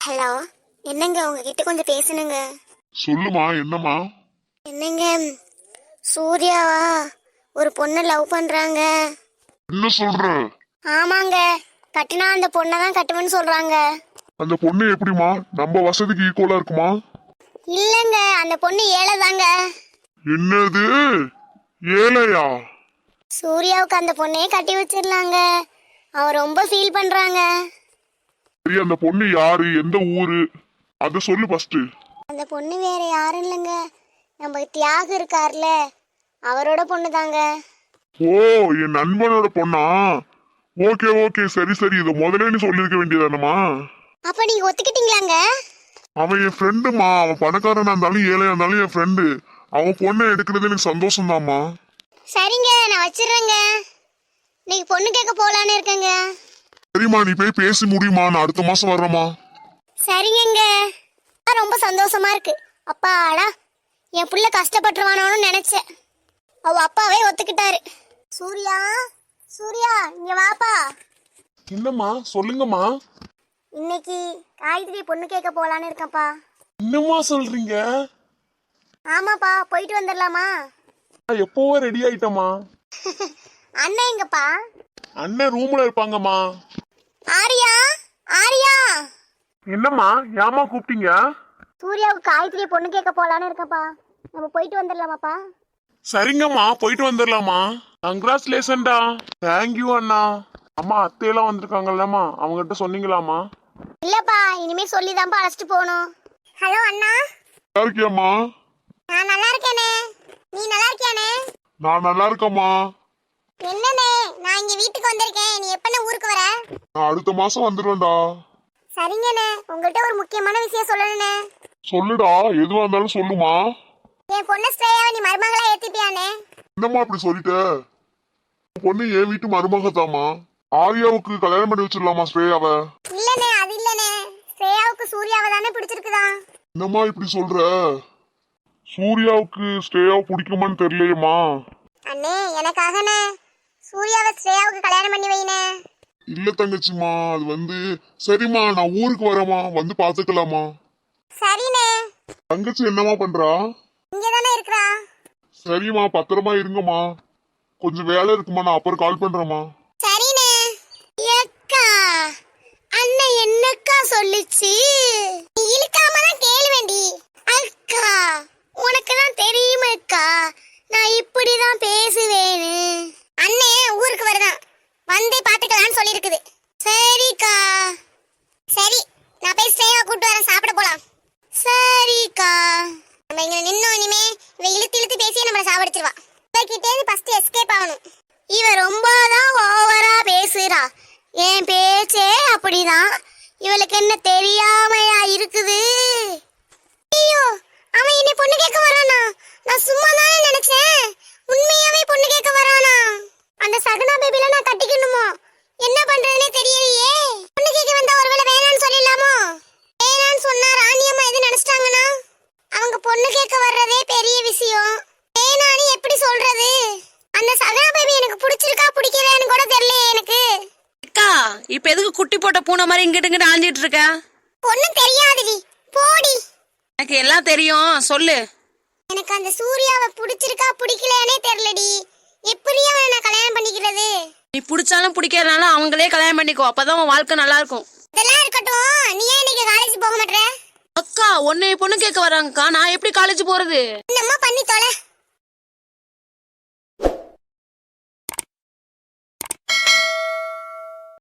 Hello, என்னங்க உங்ககிட்ட கொஞ்சம் பேசணுங்க. சொல்லுமா, என்னம்மா? என்னங்க, சூர்யாவா ஒரு பொண்ணு லவ் பண்றாங்க. என்ன சொல்ற? ஆமாங்க, கட்டினா அந்த பொண்ணை தான் கட்டுவேன்னு சொல்றாங்க. அந்த பொண்ணு எப்படிமா நம்ம வசதிக்கு ஈக்குவலா இருக்குமா? இல்லங்க, அந்த பொண்ணு ஏழை தாங்க. என்னது, ஏழையா? சூர்யாவுக்கு அந்த பொண்ணையே கட்டி வச்சிடலாங்க. அவன் ரொம்ப ஃபீல் பண்றாங்க. சரி, அந்த பொண்ணு யாரு, எந்த ஊரு, அத சொல்லு ஃபர்ஸ்ட். அந்த பொண்ணு வேற யாரும் இல்லைங்க, நம்ம தியாகு இருக்கார்ல, அவரோட பொண்ணு தாங்க. ஓ, என் நண்பனோட பொண்ணா? ஓகே ஓகே, சரி சரி, இத முதல்ல நீ சொல்லிருக்க வேண்டியதானமா? அப்ப நீங்க ஒத்துக்கிட்டீங்களாங்க? அவன் என் ஃப்ரெண்டுமா. அவன் பணக்காரனா இருந்தாலும் ஏழையா இருந்தாலும் என் ஃப்ரெண்டு. அவன் பொண்ணை எடுக்கிறது எனக்கு சந்தோஷம் தான்மா. சரிங்க, நான் வச்சிடுறேங்க. இன்னைக்கு பொண்ணு கேட்க போலான்னு இருக்கேங்க. சரிம்மா, நீ போய் பேசி முடியுமா? நான் அடுத்த மாசம் வர்றேம்மா. சரிங்க, ரொம்ப சந்தோஷமா இருக்கு. அப்பாடா, என் புள்ள கஷ்டப்பட்டுருவானோன்னு நினைச்சேன். அவ அப்பாவே ஒத்துக்கிட்டாரு. சூர்யா, சூர்யா இங்க வாப்பா. என்னம்மா, சொல்லுங்கம்மா. இன்னைக்கு காயத்ரி பொண்ணு கேட்க போலான்னு இருக்கேன்ப்பா. என்னம்மா சொல்றீங்க? ஆமாப்பா, போயிட்டு வந்துடலாமா? எப்பவோ ரெடி ஆயிட்டம்மா. அண்ணன் எங்கப்பா? அண்ணன் ரூம்ல இருப்பாங்கம்மா. ஆரியா, ஆரியா. என்னம்மா, ஏமா கூப்பிட்டீங்க? சூர்யாவுக்கு காயத்ரி பொண்ணு கேட்க போலான்னு இருக்கேன்ப்பா. நம்ம போயிட்டு வந்துடலாமாப்பா? சரிங்கம்மா, போயிட்டு வந்துடலாமா. கங்க்ராச்சுலேஷன்டா. தேங்க்யூ அண்ணா. அம்மா, அத்தையெல்லாம் வந்திருக்காங்கல்லம்மா, அவங்ககிட்ட சொன்னீங்களாமா? இல்லப்பா, இனிமே சொல்லிதான்ப்பா அழைச்சிட்டு போகணும். ஹலோ அண்ணா. நல்லா இருக்கியாம்மா? நான் நல்லா இருக்கேனே, நீ நல்லா இருக்கியானே? நான் நல்லா இருக்கேம்மா. என்னண்ணே, நான் இங்க வீட்டுக்கு வந்திருக்கேன். நீ எப்பண்ணே ஊருக்கு வர? நான் அடுத்த மாசம் வந்துடுவேன்டா. சரிங்கண்ணே, உங்கள்கிட்ட ஒரு முக்கியமான விஷயம் சொல்லணுண்ணே. சொல்லுடா, எதுவா இருந்தாலும் சொல்லுமா. என் பொண்ணு ஸ்ரேயாவை நீ மருமகளா ஏத்திப்பியானே? என்னம்மா இப்படி சொல்லிட்ட? பொண்ணு என் வீட்டு மருமகத்தாமா. ஆரியாவுக்கு கல்யாணம் பண்ணி வச்சிடலாமா ஸ்ரேயாவை? இல்லண்ணே, அது இல்லண்ணே, ஸ்ரேயாவுக்கு சூர்யாவை தானே பிடிச்சிருக்குதா. என்னம்மா இப்படி சொல்ற? சூர்யாவுக்கு ஸ்ரேயாவை பிடிக்குமான்னு தெரியலையேம்மா. அண்ணே, எனக்காகண்ணே சூர்யாவை ஸ்ரேயாவுக்கு கல்யாணம் பண்ணி வைனே. இல்ல தங்கச்சிமா, அது சரிம்மா, நான் ஊருக்கு வரேம்மா, வந்து பாத்துக்கலாமா. சரிண்ணே. தங்கச்சி என்னம்மா பண்றா? இங்கதானே இருக்கா. சரிம்மா, பத்திரமா இருங்கம்மா. கொஞ்சம் வேலை இருக்குமா, நான் அப்புறம் கால் பண்றேம்மா. சரிண்ணே. ஏக்கா, அண்ணன் என்னக்கா சொல்லுச்சு? நீ இழுக்காம தான் கேளு வேண்டி. அக்கா, உனக்கு தான் தெரியுமேக்கா, நான் இப்படிதான் பேசுவேன்னு. அண்ணே ஊருக்கு வரதான், வந்தே பாத்துக்கலான்னு சொல்லிருக்குது. சரிக்கா. சரி, நான் போய் ஸ்ரேயாவை கூட்டு வரேன், சாப்பிட போலாம். சரிக்கா. நம்ம இங்க நின்னோம், இனிமே இவ இழுத்து இழுத்து பேசி நம்மள சாவடிச்சிருவா. இவகிட்டே ஃபர்ஸ்ட் எஸ்கேப் ஆகணும். இவ ரொம்பதான் ஓவரா பேசுறா. என் பேச்சே அப்படிதான். இவளுக்கு என்ன தெரியாமையா இருக்குது? ஐயோ, அவன் என்னை பொண்ணு கேட்க வரானா? நான் சும்மா தானே நினைச்சேன். உண்மையாவே பொண்ணு கேட்க வரானா? அந்த சகனா பேபில நான் கட்டிக்கணுமோ? என்ன பண்றதுனே தெரியலையே. பொண்ணு கேட்க வந்தா ஒருவேளை வேணான்னு சொல்லிடலாமோ? வேணான்னு சொன்னா ராணியம்மா எது நினைச்சிட்டாங்கன்னா அவங்க பொண்ணு கேட்க வர்றதே பெரிய விஷயம். வேணான்னு எப்படி சொல்றது? அந்த சகனா பேபி எனக்கு பிடிச்சிருக்கா பிடிக்கலையான்னு கூட தெரியலையே எனக்கு. அக்கா, இப்ப எதுக்கு குட்டி போட்ட பூனை மாதிரி இங்கிட்டு இங்கிட்டு ஆஞ்சிட்டு இருக்க? ஒண்ணும் தெரியாதுடி, போடி. எனக்கு எல்லாம் தெரியும், சொல்லு. எனக்கு அந்த சூர்யாவை பிடிச்சிருக்கா பிடிக்கலையானே தெரியலடி. எப்படி அவனை நான் கல்யாணம் பண்ணிக்கிறது? நீ பிடிச்சாலும் பிடிக்காதனாலும் அவங்களே கல்யாணம் பண்ணிக்கோ, அப்பதான் உன் வாழ்க்கை நல்லா இருக்கும். இதெல்லாம் இருக்கட்டும், நீ ஏன் இன்னைக்கு காலேஜ் போக மாட்டே? அக்கா, உன்னை பொண்ணு கேட்க வராங்கக்கா, நான் எப்படி காலேஜ் போறது? என்னம்மா பண்ணி தொலை.